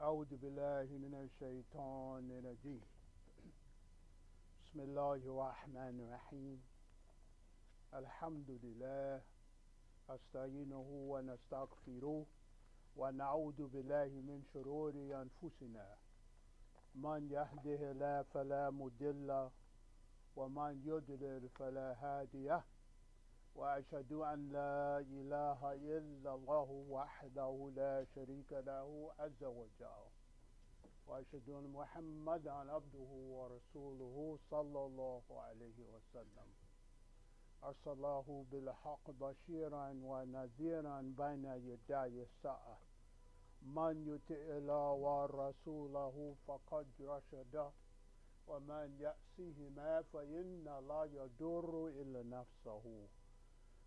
أعوذ بالله من الشيطان الرجيم. بسم الله الرحمن الرحيم. الحمد لله أستعينه ونستغفره ونعوذ بالله من شرور أنفسنا. من يهده الله فلا مضل ومن يضلل فلا هادي. وأشهد أن لا إله إلا الله وحده لا شريك له عز وجل. وأشهد أن محمدا عبده ورسوله صلى الله عليه وسلم. أرسله بالحق بشيرا ونذيرا بين يدي الساعة. من يطع الله ورسوله فقد رشد ومن يعصهما فإن لا يضر إلا نفسه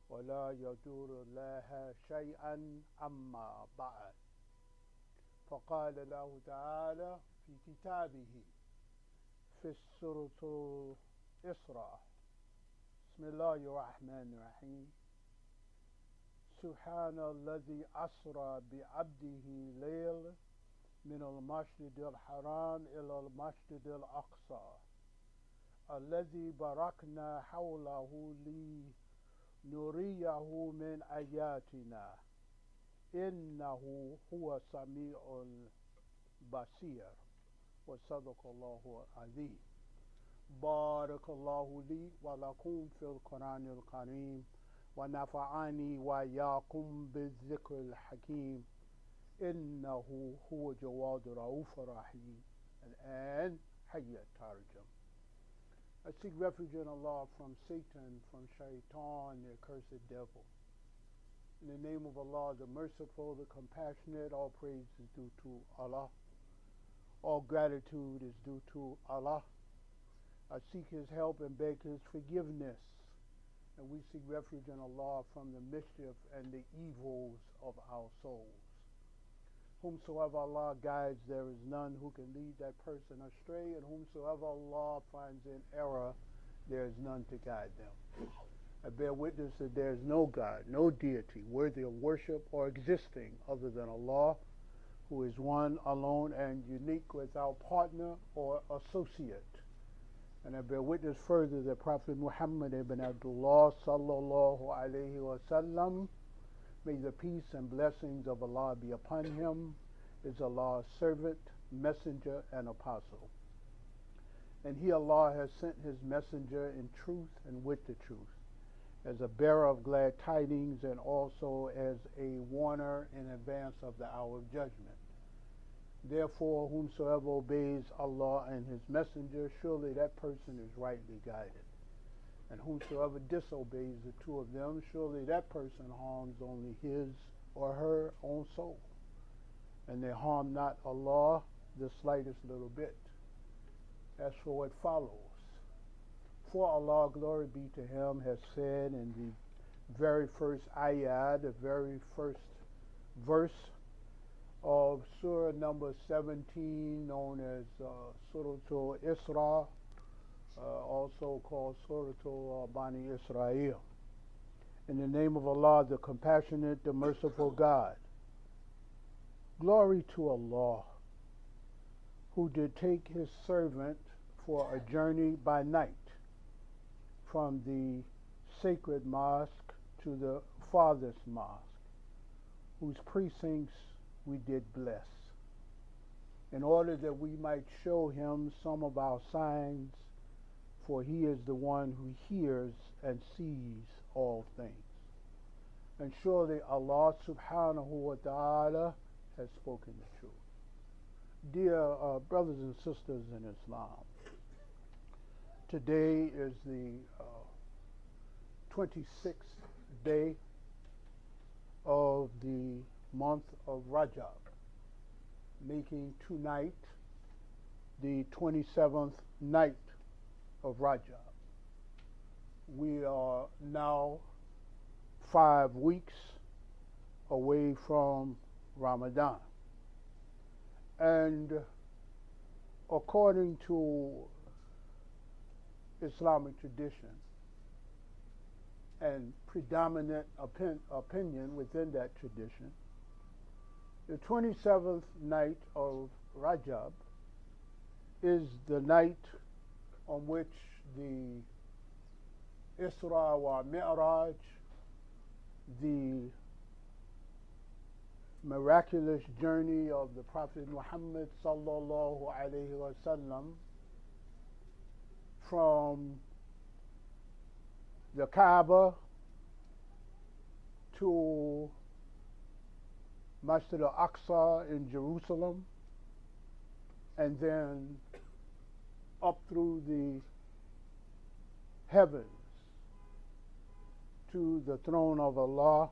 ولا يضر لها شيئا. أما بعد، فقال الله تعالى في كتابه في سورة الإسراء: بسم الله الرحمن الرحيم. سبحان الذي أسرى بعبده ليل من المسجد الحرام إلى المسجد الأقصى الذي باركنا حوله لنريه من آياتنا إنه هو سميع بصير. وصدق الله العظيم. بارك الله لي ولكم في القرآن الكريم ونفعني وإياكم بالذكر الحكيم إنه هو جواد رؤوف رحيم. الآن حي الترجم. I seek refuge in Allah from Satan, from Shaitan, the accursed devil. In the name of Allah, the merciful, the compassionate, all praise is due to Allah. All gratitude is due to Allah. I seek His help and beg His forgiveness. And we seek refuge in Allah from the mischief and the evils of our souls. Whomsoever Allah guides, there is none who can lead that person astray, and whomsoever Allah finds in error, there is none to guide them. I bear witness that there is no God, no deity worthy of worship or existing other than Allah, who is one, alone, and unique, without partner or associate. And I bear witness further that Prophet Muhammad ibn Abdullah sallallahu alayhi wa sallam, may the peace and blessings of Allah be upon him, is Allah's servant, messenger, and apostle. And He, Allah, has sent His messenger in truth and with the truth, as a bearer of glad tidings and also as a warner in advance of the hour of judgment. Therefore, whomsoever obeys Allah and His messenger, surely that person is rightly guided. And whomsoever disobeys the two of them, surely that person harms only his or her own soul. And they harm not Allah the slightest little bit. As for what follows, for Allah, glory be to Him, has said in the very first ayah, the very first verse of Surah number 17, known as Surah Al-Isra, also called Surah Al-Bani Israel. In the name of Allah, the compassionate, the merciful God. Glory to Allah, who did take His servant for a journey by night from the sacred mosque to the farthest mosque, whose precincts we did bless, in order that we might show Him some of our signs, for He is the one who hears and sees all things. And surely Allah subhanahu wa ta'ala has spoken the truth. Dear brothers and sisters in Islam, today is the 26th day of the month of Rajab, making tonight the 27th night of Rajab. We are now 5 weeks away from Ramadan. And according to Islamic tradition and predominant opinion within that tradition, The 27th night of Rajab is the night on which the Isra wa Mi'raj, the miraculous journey of the Prophet Muhammad sallallahu alaihi wasallam from the Kaaba to Masjid al-Aqsa in Jerusalem, and then up through the heavens to the throne of Allah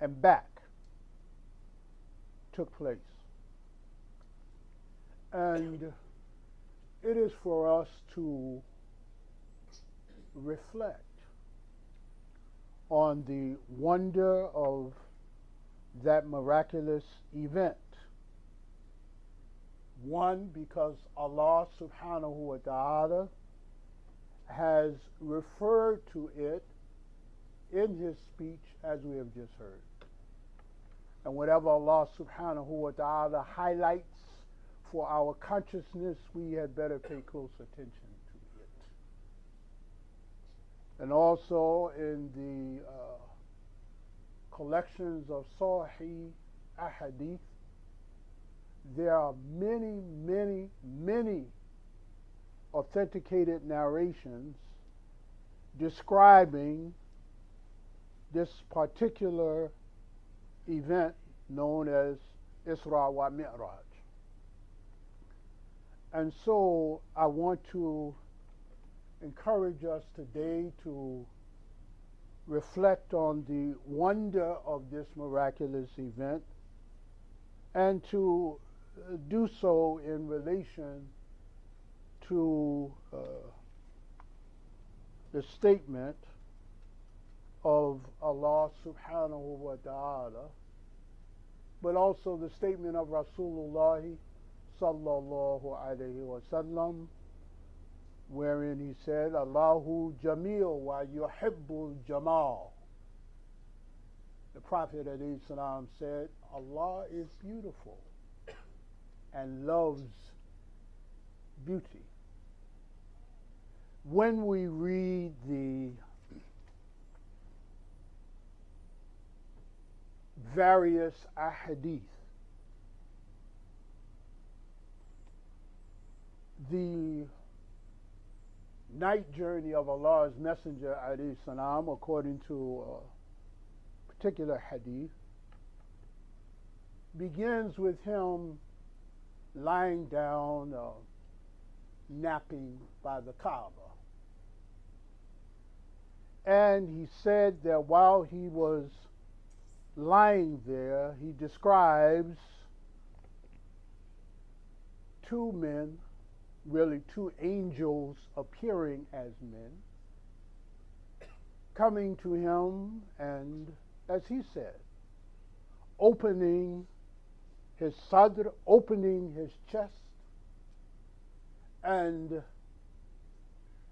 and back took place. And it is for us to reflect on the wonder of that miraculous event. One, because Allah subhanahu wa ta'ala has referred to it in His speech as we have just heard. And whatever Allah subhanahu wa ta'ala highlights for our consciousness, we had better pay close attention to it. And also in the collections of Sahih Ahadith, there are many, many, many authenticated narrations describing this particular event known as Isra wa Mi'raj. And so I want to encourage us today to reflect on the wonder of this miraculous event and to do so in relation to the statement of Allah subhanahu wa ta'ala, but also the statement of Rasulullah sallallahu alayhi wa sallam, wherein he said, Allahu Jamil wa yuhibbul Jamal. The Prophet alayhi salam said, Allah is beautiful and loves beauty. When we read the various ahadith, the night journey of Allah's Messenger alayhi salam, according to a particular hadith, begins with him lying down, napping by the Kaaba. And he said that while he was lying there, he describes two men, really two angels appearing as men, coming to him and, as he said, opening his sadr, opening his chest, and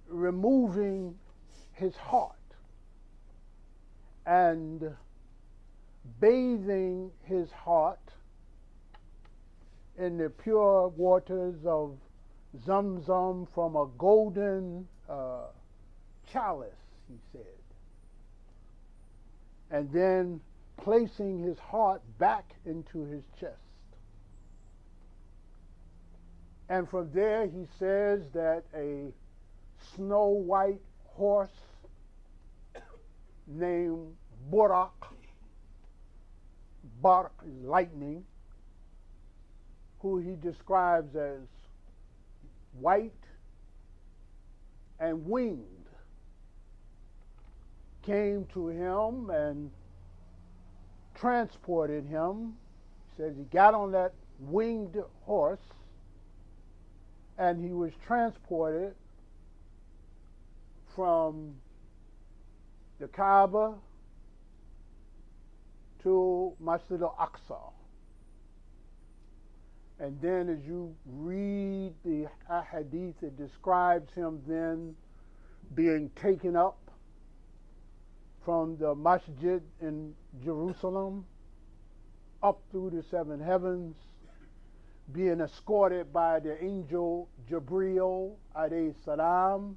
removing his heart and bathing his heart in the pure waters of Zamzam from a golden chalice, he said, and then placing his heart back into his chest. And from there he says that a snow white horse named Burak, Barq is lightning, who he describes as white and winged, came to him and transported him. He says he got on that winged horse and he was transported from the Kaaba to Masjid al-Aqsa. And then as you read the ahadith, it describes him then being taken up from the masjid in Jerusalem up through the seven heavens, being escorted by the angel Jibreel alayhi salam.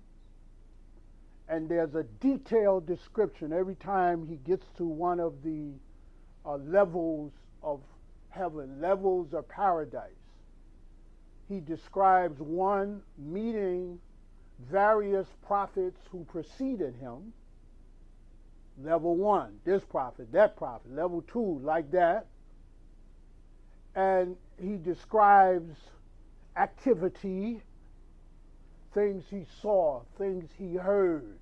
And there's a detailed description every time he gets to one of the levels of heaven, levels of paradise. He describes one meeting various prophets who preceded him. Level 1, this prophet, that prophet. Level 2, like that. And he describes activity, things he saw, things he heard,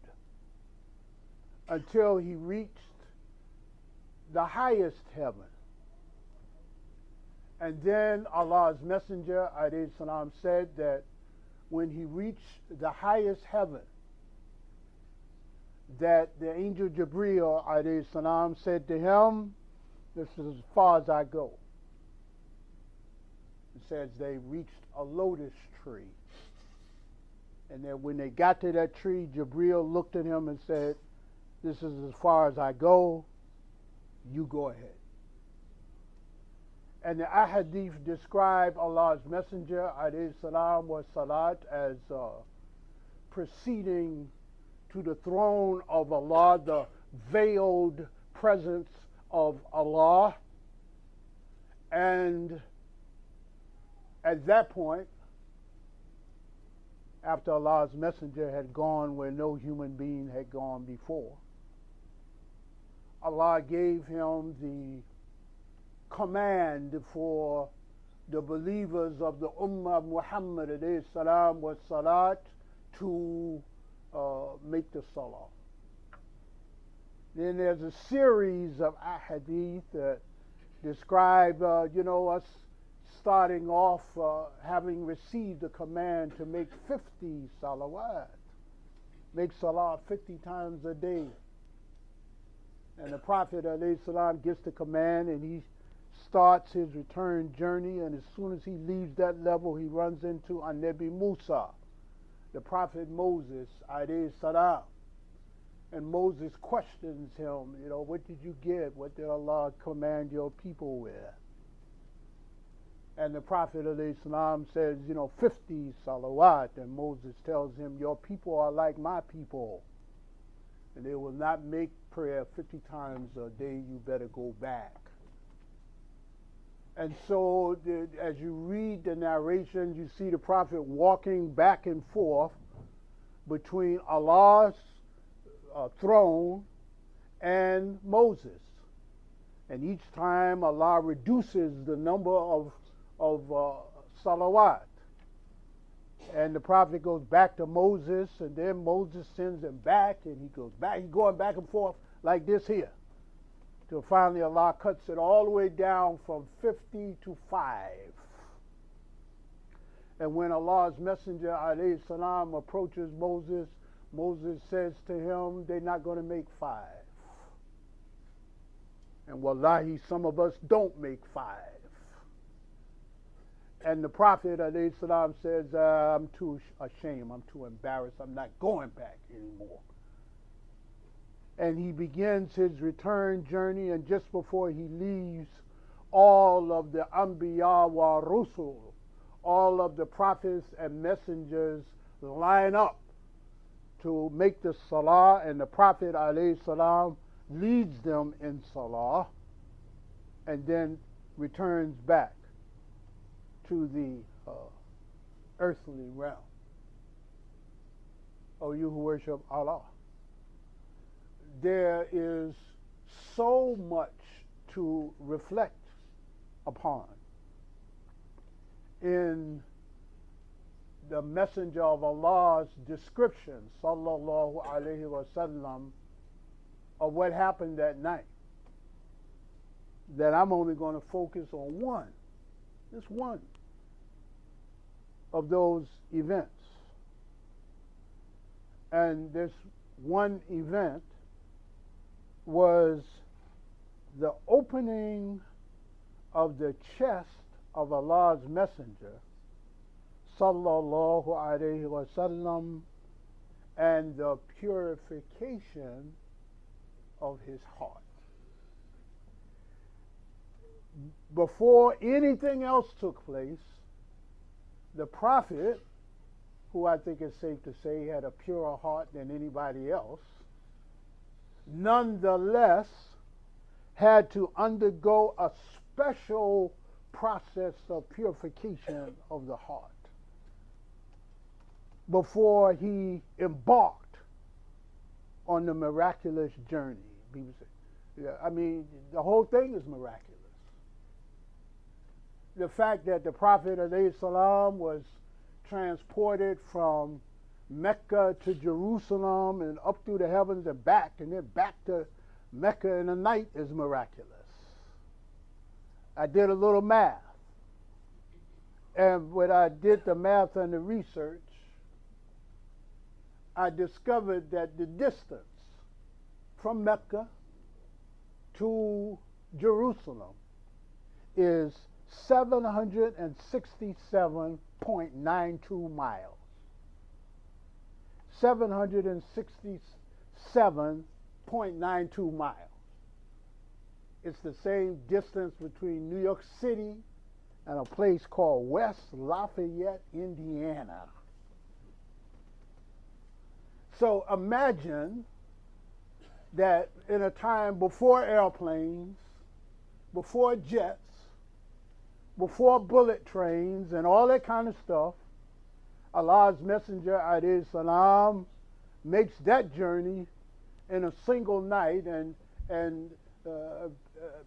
until he reached the highest heaven. And then Allah's Messenger alayhi salam said that when he reached the highest heaven, that the angel Jibreel alayhi salam said to him, "This is as far as I go." It says they reached a lotus tree. And then when they got to that tree, Jibreel looked at him and said, "This is as far as I go. You go ahead." And the ahadith describe Allah's Messenger alayhi salam was salat as proceeding to the throne of Allah, the veiled presence of Allah. And at that point, after Allah's Messenger had gone where no human being had gone before, Allah gave him the command for the believers of the Ummah of Muhammad alayhi salam was salat to make the salah. Then there's a series of ahadith that describe, us starting off having received the command to make 50 salawat, make salah 50 times a day. And the Prophet alayhi salam gets the command and he starts his return journey, and as soon as he leaves that level, he runs into An-Nabi Musa, the Prophet Moses alayhi salam. And Moses questions him, what did you get? What did Allah command your people with? And the Prophet alayhi salam says, 50 salawat. And Moses tells him, your people are like my people, and they will not make prayer 50 times a day. You better go back. And so as you read the narration, you see the Prophet walking back and forth between Allah's throne and Moses. And each time Allah reduces the number of salawat. And the Prophet goes back to Moses, and then Moses sends him back, and he goes back. He's going back and forth like this here, till finally Allah cuts it all the way down from 50 to 5. And when Allah's Messenger alayhi salam approaches Moses, Moses says to him, they're not going to make 5. And wallahi, some of us don't make 5. And the Prophet alayhi salam says, I'm too ashamed, I'm too embarrassed, I'm not going back anymore. And he begins his return journey, and just before he leaves, all of the Anbiya wa Rusul, all of the prophets and messengers line up to make the salah, and the Prophet alayhi salam leads them in salah and then returns back to the earthly realm. O you who worship Allah. There is so much to reflect upon in the Messenger of Allah's description, sallallahu alaihi wasallam, of what happened that night, that I'm only going to focus on one, just one of those events. And this one event was the opening of the chest of Allah's Messenger, sallallahu alaihi wasallam, and the purification of his heart. before anything else took place, the prophet, who I think is safe to say had a purer heart than anybody else, nonetheless had to undergo a special process of purification of the heart before he embarked on the miraculous journey. People say, yeah, I mean, the whole thing is miraculous. The fact that the Prophet ﷺ was transported from Mecca to Jerusalem and up through the heavens and back, and then back to Mecca in the night is miraculous. I did a little math. And when I did the math and the research, I discovered that the distance from Mecca to Jerusalem is 767.92 miles. 767.92 miles. It's the same distance between New York City and a place called West Lafayette, Indiana. So imagine that in a time before airplanes, before jets, before bullet trains and all that kind of stuff, Allah's Messenger alayhi salam makes that journey in a single night, and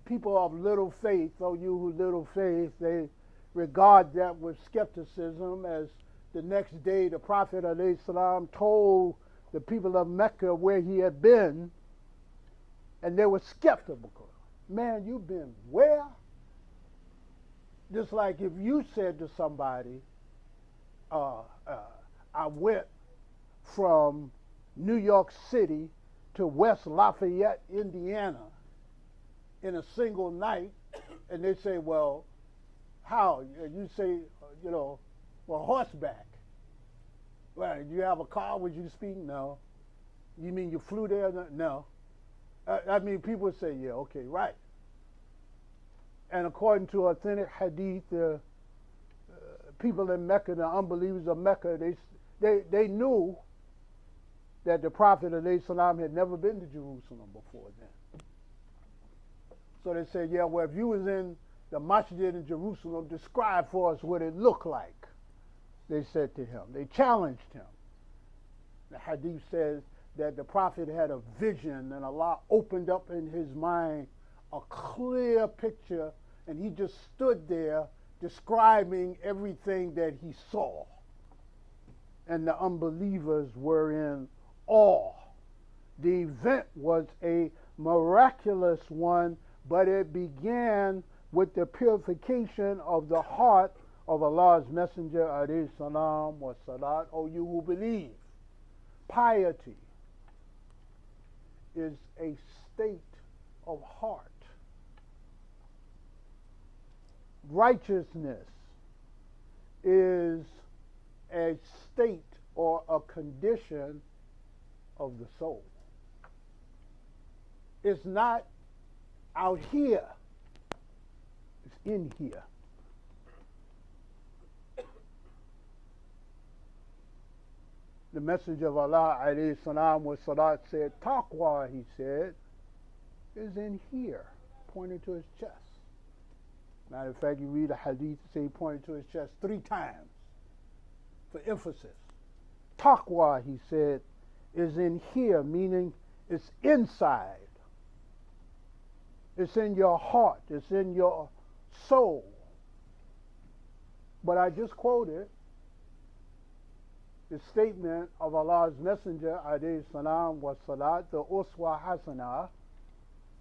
people of little faith, oh you who little faith, they regard that with skepticism, as the next day the Prophet alayhi salam told the people of Mecca where he had been, and they were skeptical. Man, you've been where? Just like if you said to somebody, I went from New York City to West Lafayette, Indiana in a single night, and they say, well, how? You say, well, horseback. Well, do you have a car? Would you speak? No. You mean you flew there? No. I mean, people say, yeah, okay, right. And according to authentic hadith, people in Mecca, the unbelievers of Mecca, they knew that the Prophet ﷺ had never been to Jerusalem before then. So they said, yeah, well, if you was in the masjid in Jerusalem, describe for us what it looked like. They said to him. They challenged him. The hadith says that the Prophet had a vision, and Allah opened up in his mind a clear picture, and he just stood there describing everything that he saw. And the unbelievers were in awe. The event was a miraculous one, but it began with the purification of the heart of Allah's Messenger alayhi salam wa salat. O you who believe, piety is a state of heart. Righteousness is a state or a condition of the soul. It's not out here, it's in here. The Messenger of Allah alayhi salam wa salat said, taqwa, he said, is in here, pointing to his chest. Matter of fact, you read a hadith, say he pointed to his chest 3 times for emphasis. Taqwa, he said, is in here, meaning it's inside. It's in your heart. It's in your soul. But I just quoted the statement of Allah's Messenger, alayhi salam wa salat, the uswa hasana,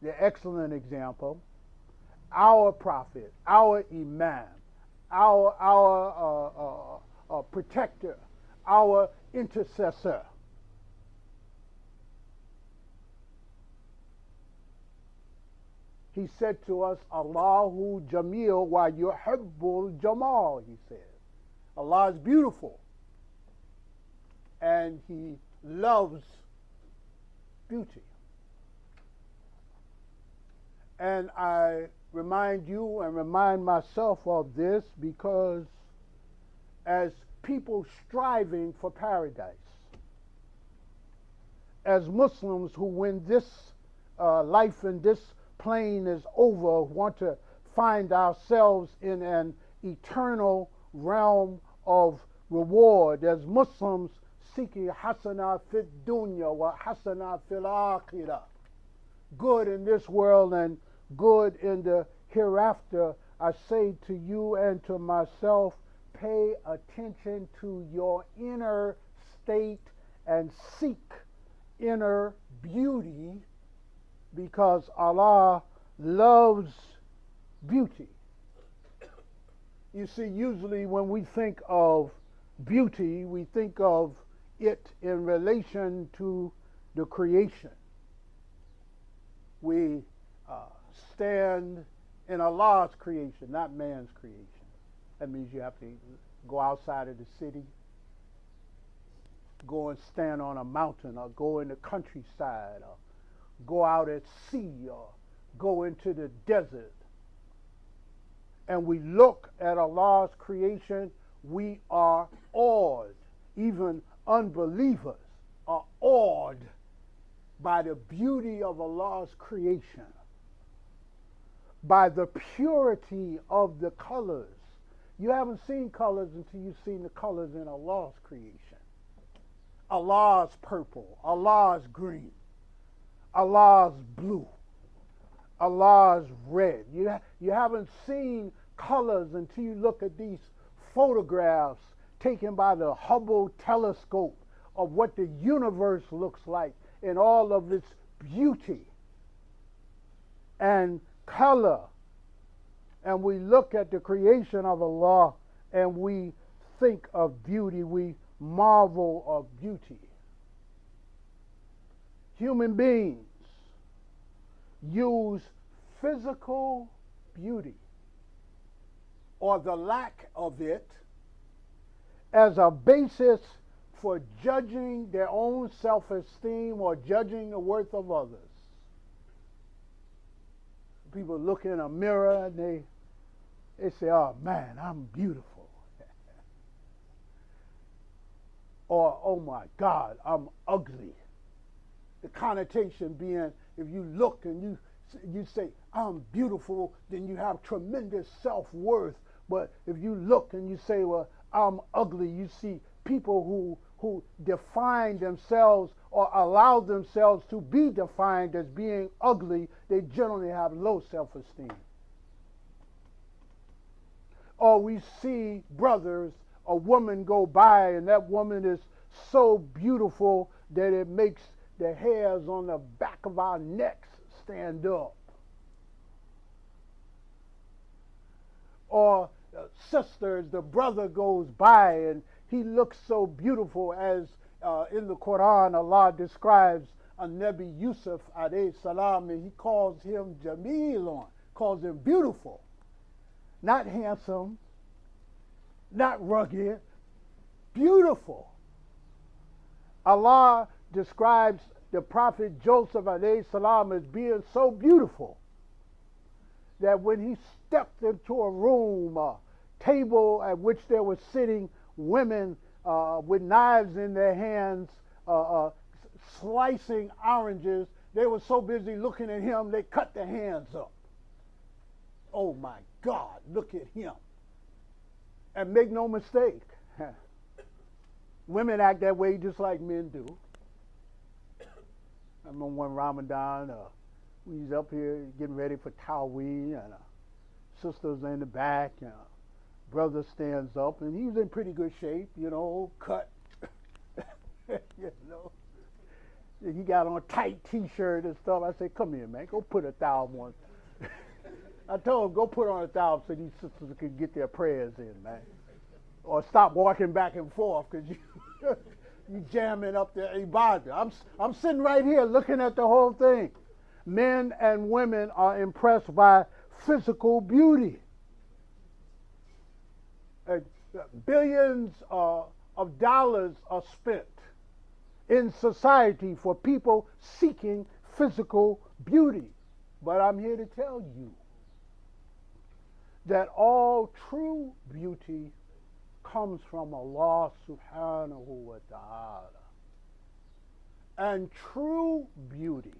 the excellent example, our prophet, our imam, our protector, our intercessor. He said to us, Allahu Jamil wa yuhibbul Jamal, he said. Allah is beautiful, and he loves beauty. And I remind you and remind myself of this because as people striving for paradise, as Muslims who, when this life in this plane is over, want to find ourselves in an eternal realm of reward, as Muslims seeking hasana fit dunya wa hasana fil akhirah, good in this world and good in the hereafter, I say to you and to myself, pay attention to your inner state and seek inner beauty, because Allah loves beauty. You see, usually when we think of beauty, we think of it in relation to the creation. We stand in Allah's creation, not man's creation. That means you have to go outside of the city, go and stand on a mountain, or go in the countryside, or go out at sea, or go into the desert. And we look at Allah's creation, we are awed. Even unbelievers are awed by the beauty of Allah's creation, by the purity of the colors. You haven't seen colors until you've seen the colors in Allah's creation. Allah's purple, Allah's green, Allah's blue, Allah's red. You haven't seen colors until you look at these photographs taken by the Hubble telescope of what the universe looks like in all of its beauty and color. And we look at the creation of Allah and we think of beauty, we marvel of beauty. Human beings use physical beauty, or the lack of it, as a basis for judging their own self-esteem or judging the worth of others. People look in a mirror and they say, oh man, I'm beautiful. Or, oh my God, I'm ugly. The connotation being, if you look and you say, I'm beautiful, then you have tremendous self-worth. But if you look and you say, well, I'm ugly, you see people who define themselves or allow themselves to be defined as being ugly, they generally have low self-esteem. Or we see brothers, a woman go by and that woman is so beautiful that it makes the hairs on the back of our necks stand up. Or sisters, the brother goes by and he looks so beautiful, as in the Quran Allah describes Nabi Yusuf alayhi salam, and he calls him Jamilun, calls him beautiful. Not handsome, not rugged, beautiful. Allah describes the Prophet Joseph alayhi salam as being so beautiful that when he stepped into a room, a table at which there were sitting women with knives in their hands, slicing oranges, they were so busy looking at him, they cut their hands up. Oh my God, look at him. And make no mistake, women act that way just like men do. I remember one Ramadan, we was up here getting ready for Tawee, and sisters in the back, and brother stands up, and he was in pretty good shape, cut, you know. He got on a tight T-shirt and stuff. I said, come here, man, go put a towel on. I told him, go put on a towel so these sisters can get their prayers in, man. Or stop walking back and forth, because you jamming up the ibadah. I'm sitting right here looking at the whole thing. Men and women are impressed by physical beauty. Billions of dollars are spent in society for people seeking physical beauty. But I'm here to tell you that all true beauty comes from Allah subhanahu wa ta'ala. And true beauty,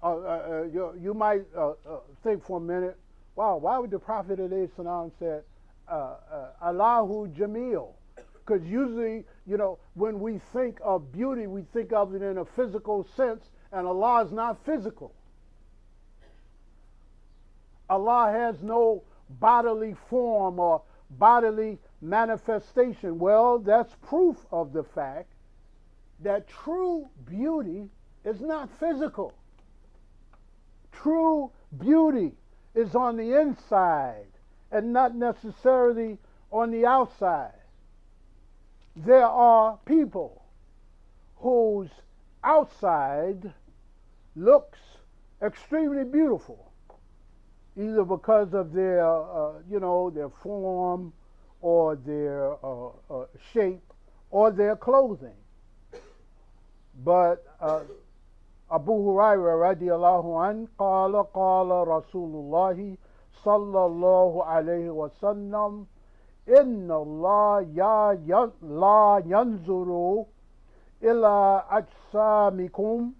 you might think for a minute, wow, why would the Prophet ﷺ say, Allahu Jamil? Because usually, when we think of beauty, we think of it in a physical sense, and Allah is not physical. Allah has no bodily form or bodily manifestation. Well, that's proof of the fact that true beauty is not physical. True beauty is on the inside and not necessarily on the outside. There are people whose outside looks extremely beautiful, either because of their, their form or their shape or their clothing. But Abu Hurairah radiallahu an qala Rasulullah sallallahu alayhi wa sallam, inna Allah la yanzuru ila ajsamikum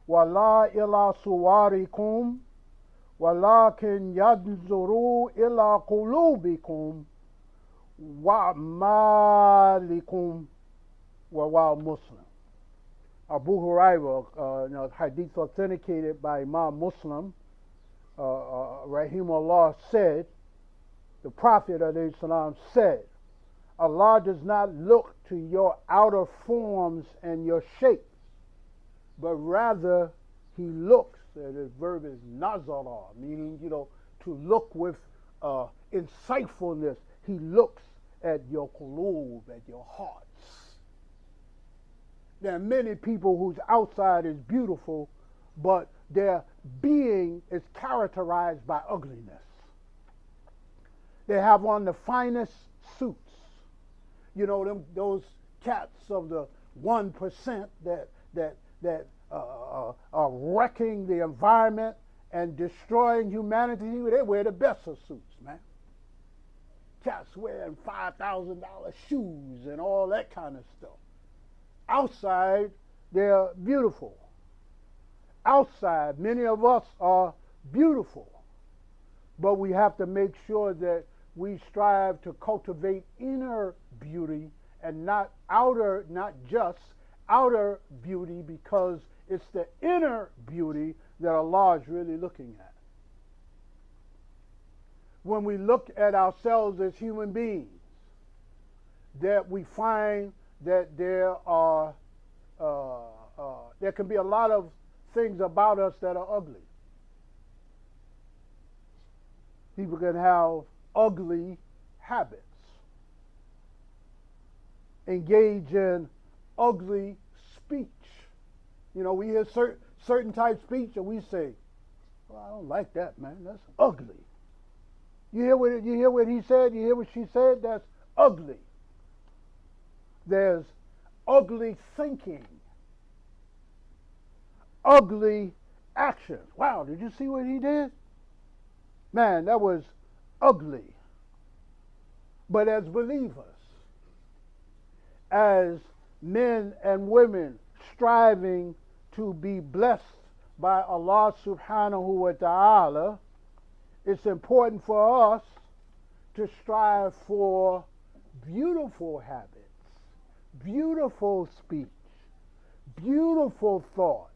wa la ila suwarikum walakin yanzuru ila qulubikum wa a'malikum wa Muslim. Abu Hurairah, hadith authenticated by Imam Muslim, rahimahullah, said, the Prophet ﷺ said, Allah does not look to your outer forms and your shape, but rather He looks, and his verb is nazara, meaning, to look with insightfulness. He looks at your qulub, at your hearts. There are many people whose outside is beautiful, but their being is characterized by ugliness. They have on the finest suits. Those cats of the 1% that are wrecking the environment and destroying humanity. They wear the best of suits, man. Cats wearing $5,000 shoes and all that kind of stuff. Outside, they're beautiful. Outside, many of us are beautiful. But we have to make sure that we strive to cultivate inner beauty and not just outer beauty, because it's the inner beauty that Allah is really looking at. When we look at ourselves as human beings, that we find that there can be a lot of things about us that are ugly. People can have ugly habits, engage in ugly speech. We hear certain type of speech and we say, well, I don't like that, man. That's ugly. You hear what he said? You hear what she said? That's ugly. There's ugly thinking, ugly actions. Wow, did you see what he did? Man, that was ugly. But as believers, as men and women striving to be blessed by Allah subhanahu wa ta'ala, it's important for us to strive for beautiful habits, beautiful speech, beautiful thoughts,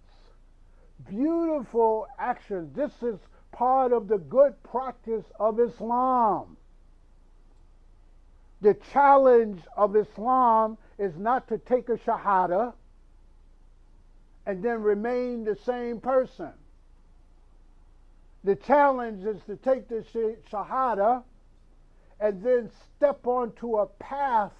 beautiful actions. This is part of the good practice of Islam. The challenge of Islam is not to take a shahada and then remain the same person. The challenge is to take the shahada and then step onto a path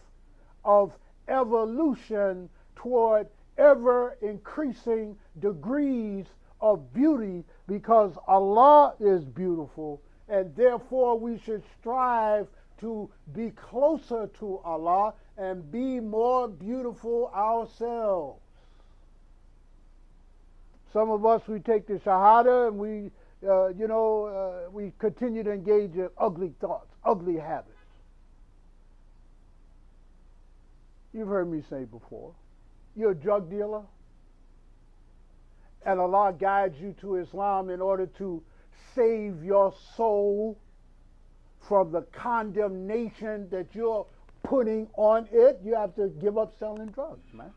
of evolution toward ever increasing degrees of beauty, because Allah is beautiful, and therefore we should strive to be closer to Allah and be more beautiful ourselves. Some of us, we take the shahada and we We continue to engage in ugly thoughts, ugly habits. You've heard me say before, you're a drug dealer, and Allah guides you to Islam in order to save your soul from the condemnation that you're putting on it. You have to give up selling drugs, man.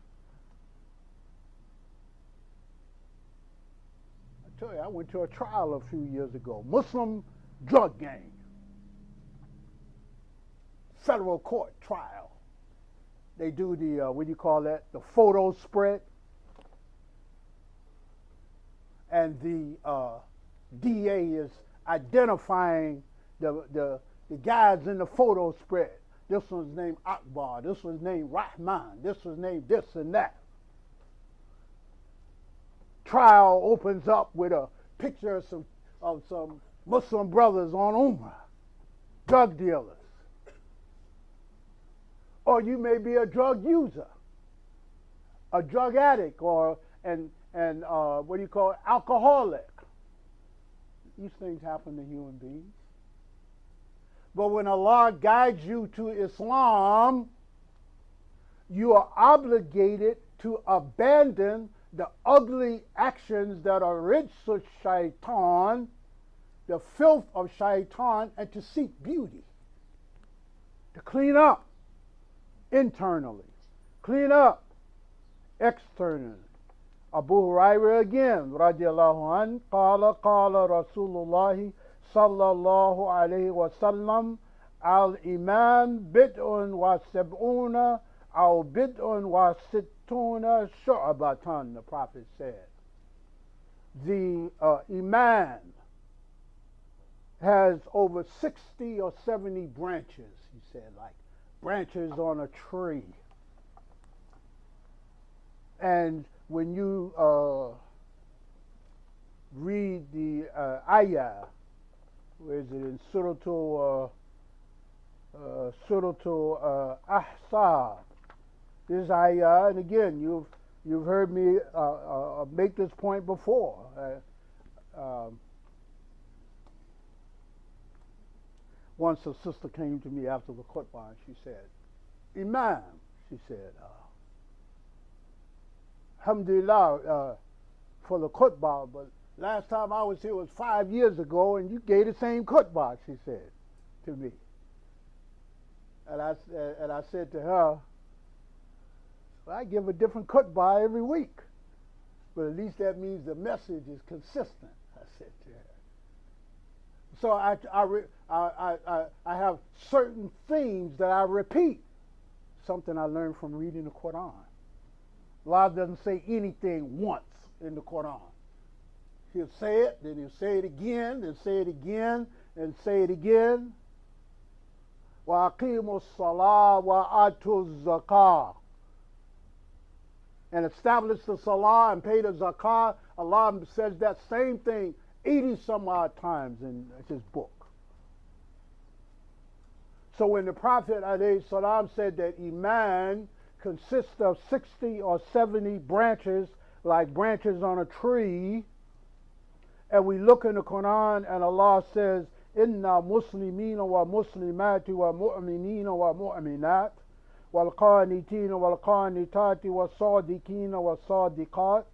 I tell you, I went to a trial a few years ago. Muslim drug gang. Federal court trial. They do the, what do you call that? The photo spread. And the DA is identifying the guys in the photo spread. This one's named Akbar. This one's named Rahman. This one's named this and that. Trial opens up with a picture of some Muslim brothers on Umrah, drug dealers. Or you may be a drug user, a drug addict, or what do you call it, alcoholic. These things happen to human beings. But when Allah guides you to Islam, you are obligated to abandon the ugly actions that are rich of shaitan, the filth of shaitan, and to seek beauty, to clean up internally, clean up externally. Abu Hurairah again, radiallahu an, qala Rasulullah sallallahu alayhi wa sallam, al-iman bid'un wa sab'una aw bid'un wa sittuna shu'batan, the Prophet said. The iman has over 60 or 70 branches, he said, like branches on a tree. And when you read the ayah, where is it, in Surah Ahzab, this ayah, and again, you've heard me make this point before. Once a sister came to me after the khutbah and she said, Imam, she said, alhamdulillah for the khutbah, but last time I was here was 5 years ago and you gave the same khutbah, she said to me. And I said to her, well, I give a different khutbah every week, but at least that means the message is consistent, I said to her. So I have certain themes that I repeat, something I learned from reading the Quran. Allah doesn't say anything once in the Quran. He'll say it, then he'll say it again, then say it again, and say it again. وَأَقِيمُوا الصَّلَاةَ وَآتُوا الزَّكَاةَ, and establish the salah and pay the zakah. Allah says that same thing 80 some odd times in his book. So when the Prophet ﷺ said that Iman consists of 60 or 70 branches, like branches on a tree, and we look in the Quran and Allah says, Inna muslimina wa muslimati wa mu'minina wa mu'minat wal qanitina wal qanitati wa sadiqina wa sadiqat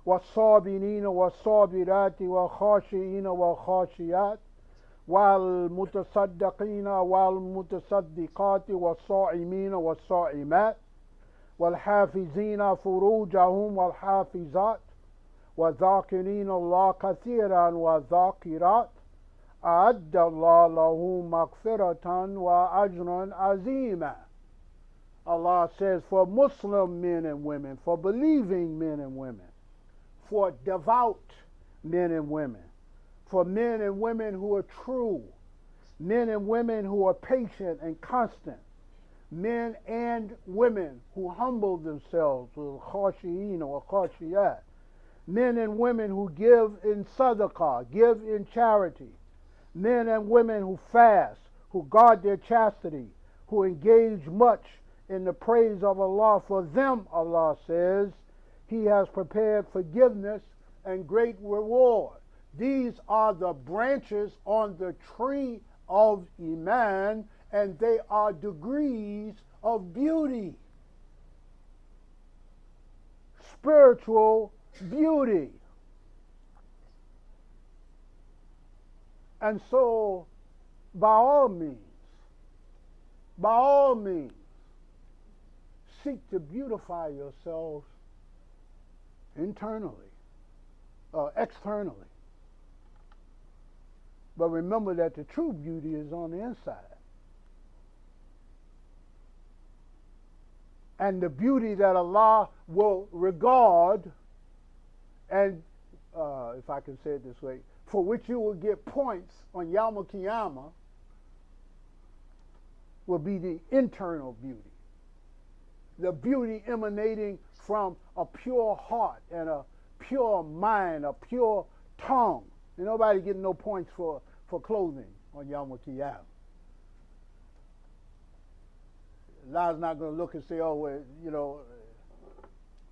wa sabirina wa sabirati wa khashiina wa khashiyat wal mutasaddaqina wal mutasaddiqati wa sa'imina wa sa'imat wal hafizina furujahum wal hafizat wa dhakirina Allah kathiran wa dhakirat أعد الله له مغفرة وأجرا عظيما. Allah says, for Muslim men and women, for believing men and women, for devout men and women, for men and women who are true, men and women who are patient and constant, men and women who humble themselves, khashiyin or khashiyat, men and women who give in sadaqah, give in charity, men and women who fast, who guard their chastity, who engage much in the praise of Allah. For them, Allah says, He has prepared forgiveness and great reward. These are the branches on the tree of Iman, and they are degrees of beauty, spiritual beauty. And so, by all means, seek to beautify yourselves internally, externally. But remember that the true beauty is on the inside. And the beauty that Allah will regard, and if I can say it this way, for which you will get points on Yawm al-Qiyamah, will be the internal beauty. The beauty emanating from a pure heart and a pure mind, a pure tongue. And nobody getting no points for clothing on Yawm al-Qiyamah. Allah's not going to look and say, oh, well,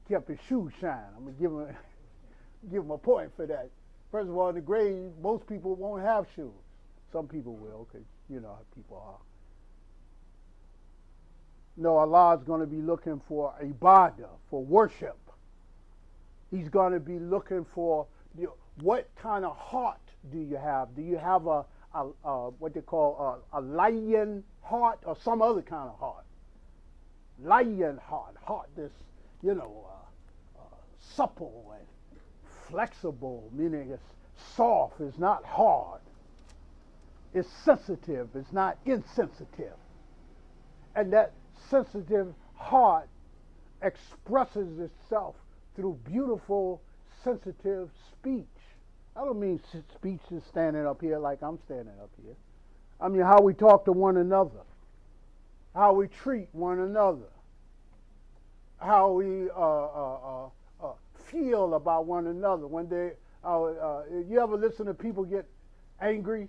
kept his shoes shine. I'm going to give him a point for that. First of all, in the grave, most people won't have shoes. Some people will, because you know how people are. No, Allah is going to be looking for ibadah, for worship. He's going to be looking for what kind of heart do you have? Do you have a what they call a lion heart or some other kind of heart? Lion heart that's supple and flexible, meaning it's soft, it's not hard. It's sensitive, it's not insensitive. And that sensitive heart expresses itself through beautiful, sensitive speech. I don't mean speech is standing up here like I'm standing up here. I mean how we talk to one another, how we treat one another, how we feel about one another. When they, you ever listen to people get angry?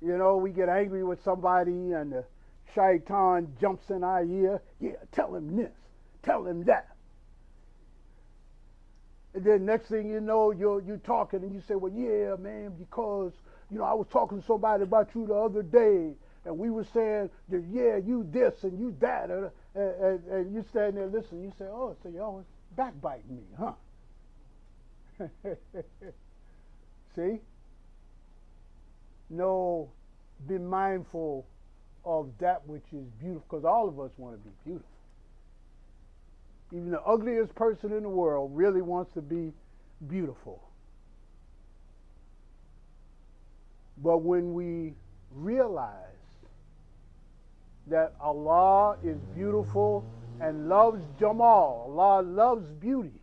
You know, we get angry with somebody and the shaitan jumps in our ear. Yeah, tell him this, tell him that. And then next thing you know, you're talking and you say, well, yeah, man, because, I was talking to somebody about you the other day and we were saying that, yeah, you this and you that. And you stand there listening. You say, oh, so you always backbiting me, huh? See? No, be mindful of that which is beautiful, because all of us want to be beautiful. Even the ugliest person in the world really wants to be beautiful. But when we realize that Allah is beautiful and loves Jamal, Allah loves beauty,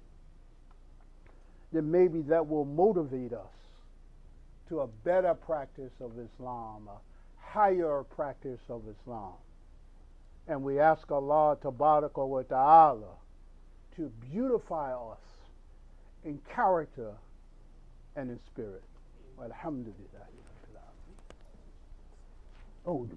then maybe that will motivate us to a better practice of Islam, a higher practice of Islam. And we ask Allah Tabaraka wa Ta'ala to beautify us in character and in spirit. Alhamdulillah. Oh,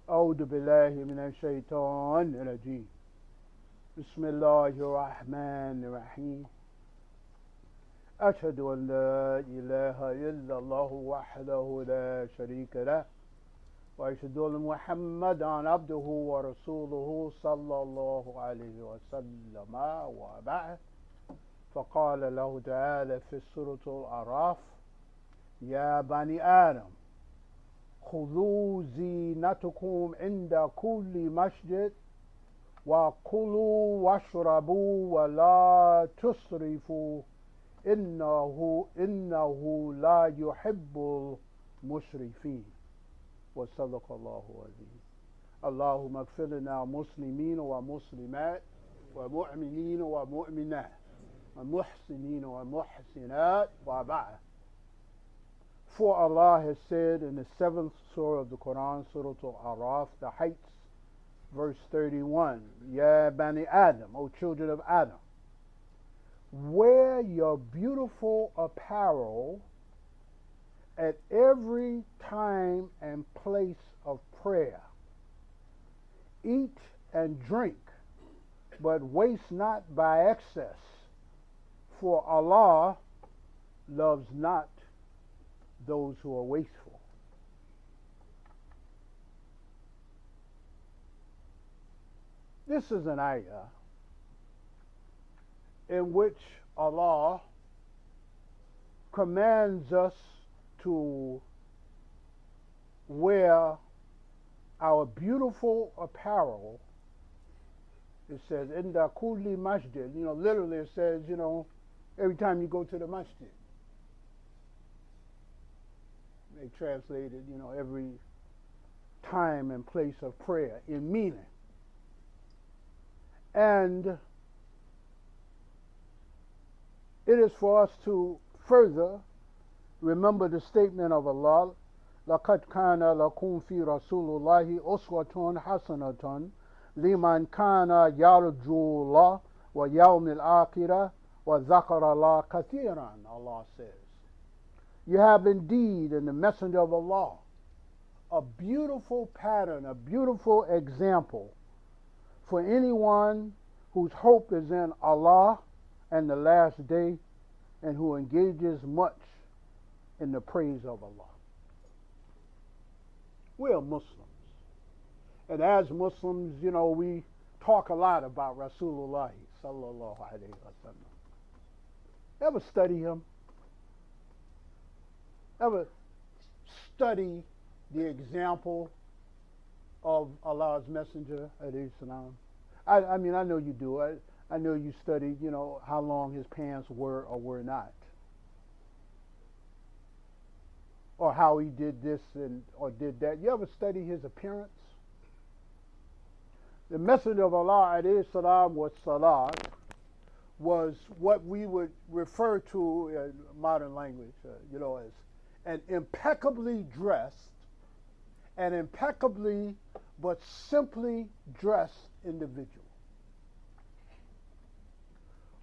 أعوذ بالله من الشيطان الرجيم بسم الله الرحمن الرحيم أشهد أن لا إله إلا الله وحده لا شريك له وأشهد أن محمدا عبده ورسوله صلى الله عليه وسلم وبعد فقال له تعالى في سورة الأعراف يا بني آدم خذوا زينتكم عند كل مسجد وكلوا واشربوا ولا تسرفوا إنه لا يحب المسرفين وصدق الله العظيم. اللهم اغفر لنا مسلمين ومسلمات ومؤمنين ومؤمنات ومحسنين ومحسنات وبعد. For Allah has said in the 7th surah of the Quran, Surah Al-Araf, the heights, verse 31, Ya Bani Adam, O children of Adam, wear your beautiful apparel at every time and place of prayer. Eat and drink, but waste not by excess, for Allah loves not those who are wasteful. This is an ayah in which Allah commands us to wear our beautiful apparel. It says, Inda kulli masjid. Literally it says, every time you go to the masjid. They translated, every time and place of prayer in meaning. And it is for us to further remember the statement of Allah, لَقَدْ كَانَ لَكُمْ فِي رَسُولِ اللَّهِ أُسْوَةٌ حَسَنَةٌ لِمَنْ كَانَ يَرْجُو اللَّهَ وَيَوْمِ الْآخِرَةِ وَذَكَرَ اللَّهَ كَثِيرًا. Allah says, you have indeed in the Messenger of Allah a beautiful pattern, a beautiful example for anyone whose hope is in Allah and the last day, and who engages much in the praise of Allah. We are Muslims. And as Muslims, we talk a lot about Rasulullah sallallahu alayhi wa sallam. Ever study him? Ever study the example of Allah's Messenger, alayhi salam? I know you do. I know you studied, how long his pants were or were not. Or how he did this or did that. You ever study his appearance? The Messenger of Allah, alayhi salam wa salat, was what we would refer to in modern language, as an impeccably dressed, an impeccably but simply dressed individual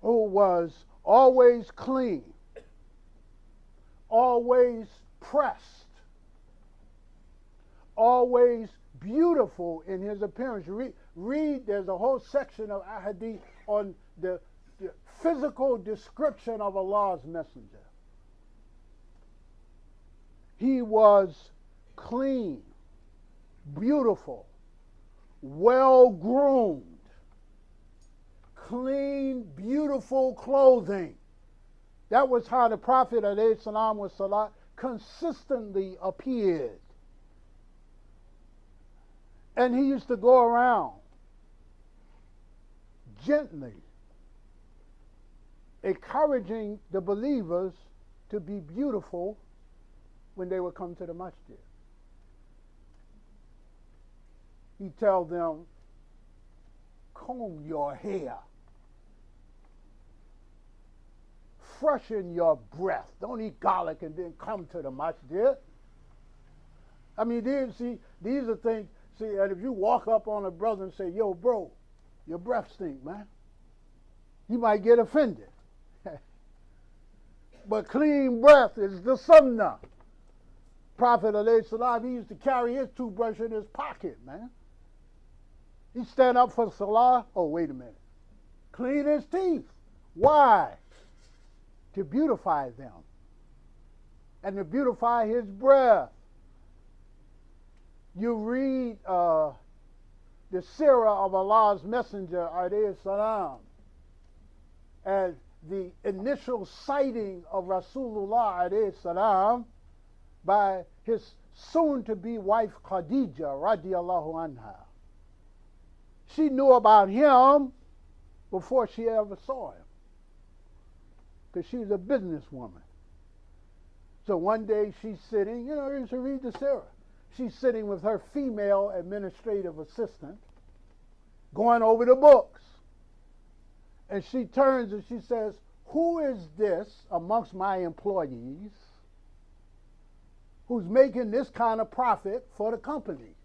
who was always clean, always pressed, always beautiful in his appearance. Read, there's a whole section of ahadith on the physical description of Allah's Messenger. He was clean, beautiful, well-groomed, clean, beautiful clothing. That was how the Prophet ﷺ consistently appeared. And he used to go around gently encouraging the believers to be beautiful when they would come to the masjid. He'd tell them, comb your hair, freshen your breath, don't eat garlic and then come to the masjid. These are things, and if you walk up on a brother and say, yo bro, your breath stink, man, he might get offended. But clean breath is the sunnah. Prophet ﷺ, he used to carry his toothbrush in his pocket, man. He'd stand up for salah. Oh, wait a minute. Clean his teeth. Why? To beautify them. And to beautify his breath. You read the seerah of Allah's Messenger, alayhi salam, as the initial sighting of Rasulullah alayhi salam by his soon-to-be wife Khadija radiallahu anha. She knew about him before she ever saw him, because she was a businesswoman. So one day she's sitting, you should read the seerah. She's sitting with her female administrative assistant, going over the books. And she turns and she says, who is this amongst my employees who's making this kind of profit for the company?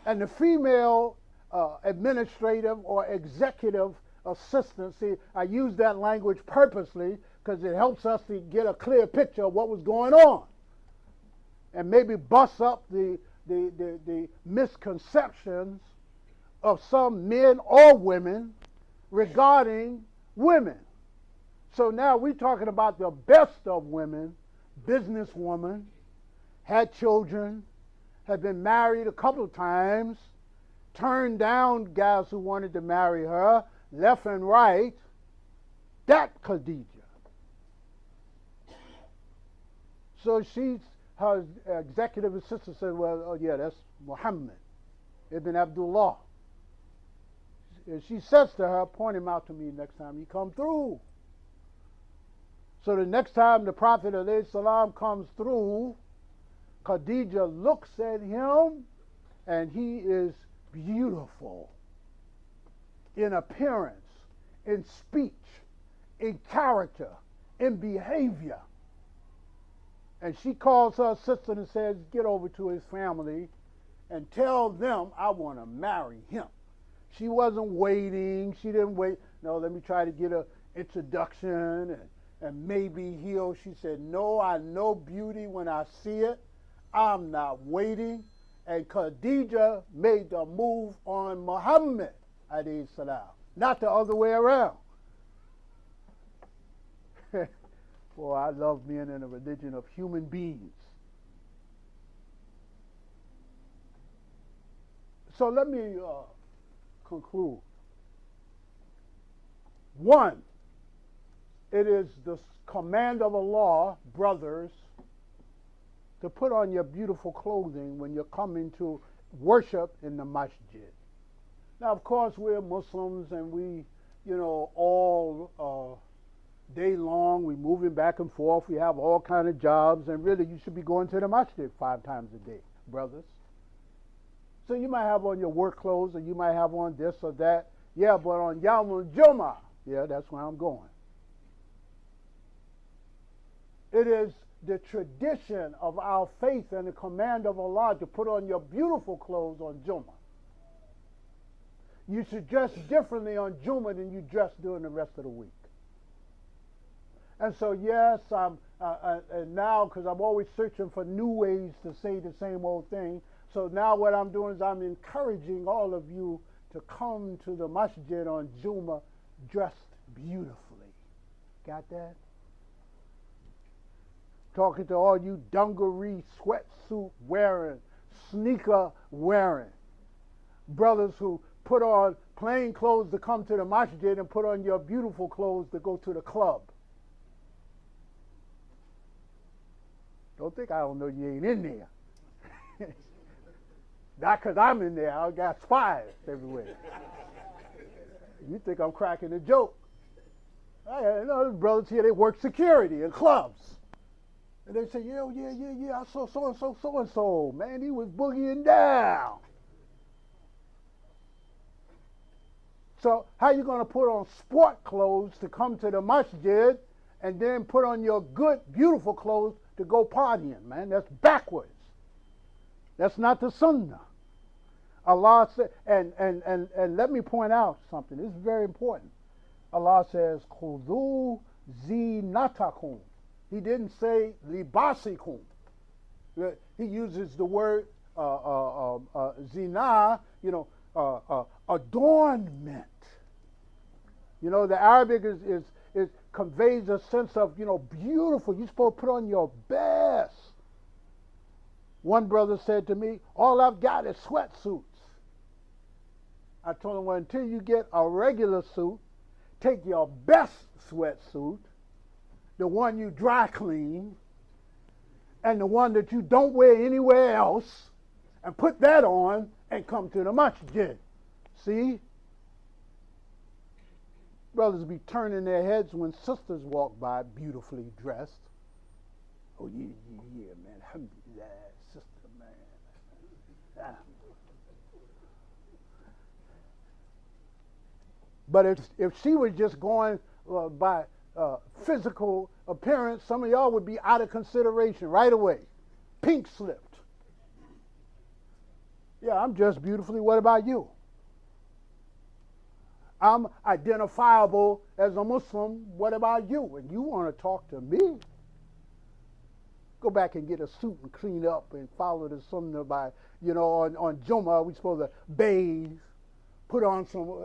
And the female administrative or executive assistance. See, I use that language purposely because it helps us to get a clear picture of what was going on, and maybe bust up the misconceptions of some men or women regarding women. So now we're talking about the best of women, businesswoman, had children, had been married a couple of times, turned down guys who wanted to marry her, left and right. That Khadijah. So her executive assistant said, well, oh yeah, that's Muhammad ibn Abdullah. And she says to her, point him out to me next time you come through. So the next time the Prophet ﷺ comes through, Khadijah looks at him, and he is beautiful in appearance, in speech, in character, in behavior. And she calls her assistant and says, get over to his family and tell them I want to marry him. She wasn't waiting. She didn't wait. No, let me try to get an introduction and maybe he'll. She said, no, I know beauty when I see it. I'm not waiting. And Khadijah made the move on Muhammad, alayhi salam, not the other way around. Boy, I love being in a religion of human beings. So let me conclude. One, it is the command of Allah, brothers, to put on your beautiful clothing when you're coming to worship in the masjid. Now, of course, we're Muslims and we, all day long we're moving back and forth. We have all kind of jobs, and really you should be going to the masjid 5 times a day, brothers. So you might have on your work clothes, or you might have on this or that. Yeah, but on Yawmul Jummah, yeah, that's where I'm going. It is the tradition of our faith and the command of Allah to put on your beautiful clothes on Jummah. You should dress differently on Jummah than you dress during the rest of the week. And so, yes, and now, because I'm always searching for new ways to say the same old thing, so now what I'm doing is I'm encouraging all of you to come to the masjid on Jummah dressed beautifully. Got that? Talking to all you dungaree, sweatsuit wearing, sneaker wearing brothers who put on plain clothes to come to the masjid and put on your beautiful clothes to go to the club. Don't think I don't know you ain't in there. Not because I'm in there. I got spies everywhere. You think I'm cracking a joke. I know brothers here, they work security in clubs. And they say, yeah, I saw so-and-so, man, he was boogieing down. So how you going to put on sport clothes to come to the masjid and then put on your good, beautiful clothes to go partying, man? That's backwards. That's not the sunnah. Allah said, and let me point out something. This is very important. Allah says, khudhu zinatakum. He didn't say libasikum. He uses the word zina, adornment. The Arabic is conveys a sense of, beautiful. You're supposed to put on your best. One brother said to me, all I've got is sweatsuits. I told him, well, until you get a regular suit, take your best sweatsuit, the one you dry clean, and the one that you don't wear anywhere else, and put that on and come to the masjid. See? Brothers be turning their heads when sisters walk by beautifully dressed. Oh, yeah, man. Alhamdulillah, sister, man. Ah. But if she was just going by physical appearance, some of y'all would be out of consideration right away. Pink slipped. Yeah, I'm dressed beautifully. What about you? I'm identifiable as a Muslim. What about you? And you want to talk to me? Go back and get a suit and clean up and follow the sunnah by, on Jummah, we're supposed to bathe, put on some,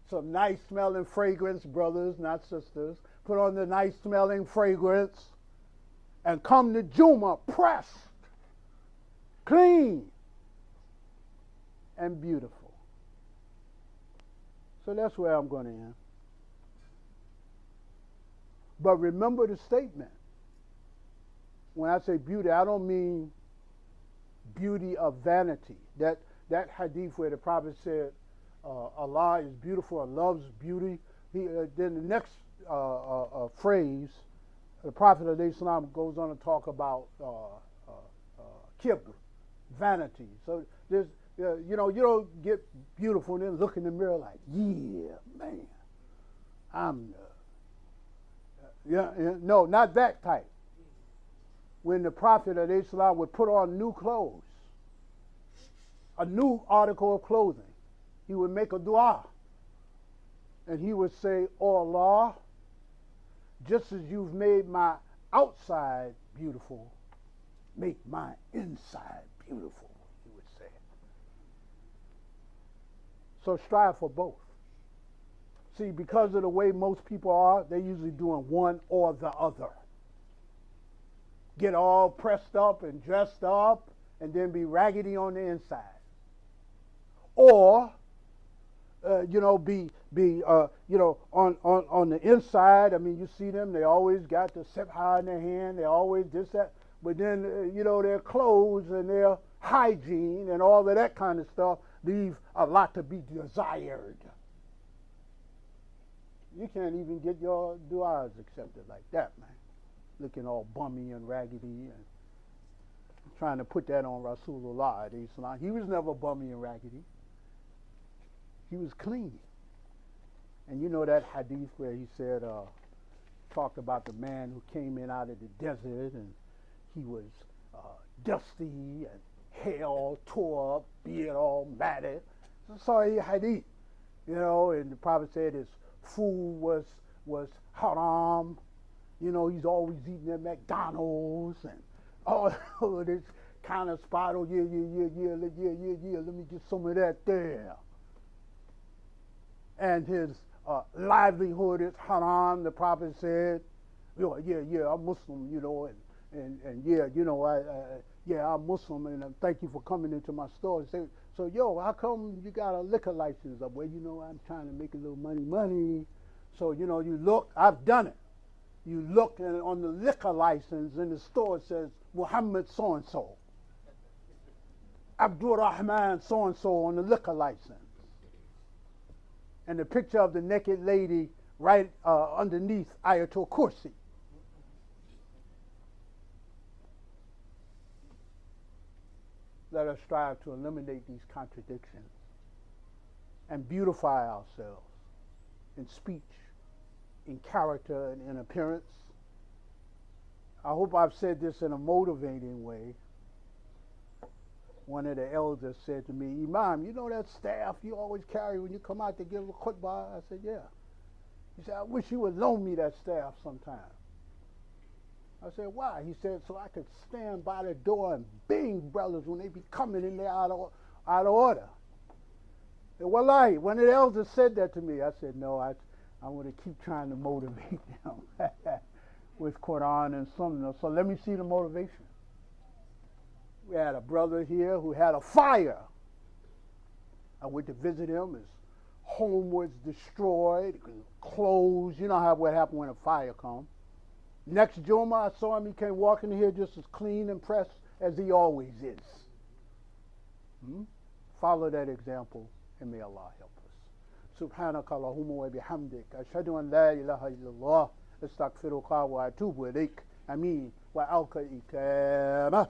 some nice smelling fragrance, brothers, not sisters. Put on the nice smelling fragrance and come to Jummah pressed, clean, and beautiful. So that's where I'm going to end. But remember the statement. When I say beauty, I don't mean beauty of vanity. That hadith where the Prophet said, Allah is beautiful and loves beauty. Then the next phrase, the Prophet ﷺ goes on to talk about kibr, vanity. So there's, you don't get beautiful and then look in the mirror like, yeah, man, I'm no, not that type. When the Prophet ﷺ would put on new clothes, a new article of clothing, he would make a dua. And he would say, "Oh Allah, just as you've made my outside beautiful, make my inside beautiful," he would say. So strive for both. See, because of the way most people are, they're usually doing one or the other. Get all pressed up and dressed up and then be raggedy on the inside. Or, be on the inside. I mean, you see them, they always got the sepha in their hand, they always this, that. But then, their clothes and their hygiene and all of that kind of stuff leave a lot to be desired. You can't even get your du'as accepted like that, man. Looking all bummy and raggedy and trying to put that on Rasulullah. He was never bummy and raggedy. He was clean. And you know that hadith where he said, talked about the man who came in out of the desert and he was dusty and hair all tore up, beard all matted. Sorry, hadith. And the Prophet said his food was haram. He's always eating at McDonald's and all this kind of spot. Oh, yeah, let me get some of that there. And his livelihood is haram, the Prophet said. I'm Muslim, and I'm Muslim, and thank you for coming into my store. So, how come you got a liquor license up? Well, I'm trying to make a little money. So, you look, I've done it. You look and on the liquor license in the store, it says Muhammad so-and-so. Abdul Rahman so-and-so on the liquor license. And the picture of the naked lady right underneath Ayatul Kursi. Let us strive to eliminate these contradictions and beautify ourselves in speech, in character, and in appearance. I hope I've said this in a motivating way. One of the elders said to me, "Imam, you know that staff you always carry when you come out to give a khutbah?" I said, "Yeah." He said, "I wish you would loan me that staff sometime." I said, "Why?" He said, "So I could stand by the door and bing brothers when they be coming in there out of order." And wallahi, one of the elders said that to me. I said, "No, I want to keep trying to motivate them with Quran and Sunnah. So let me see the motivation." We had a brother here who had a fire. I went to visit him. His home was destroyed, clothes. You know what happened when a fire comes. Next Jummah, I saw him. He came walking here just as clean and pressed as he always is. Follow that example, and may Allah help us. Subhanaka Allahumma wa bihamdik. Ashhadu an la ilaha illallah. Astaghfiruka wa atubu ilayk. Ameen. Wa alka ikama.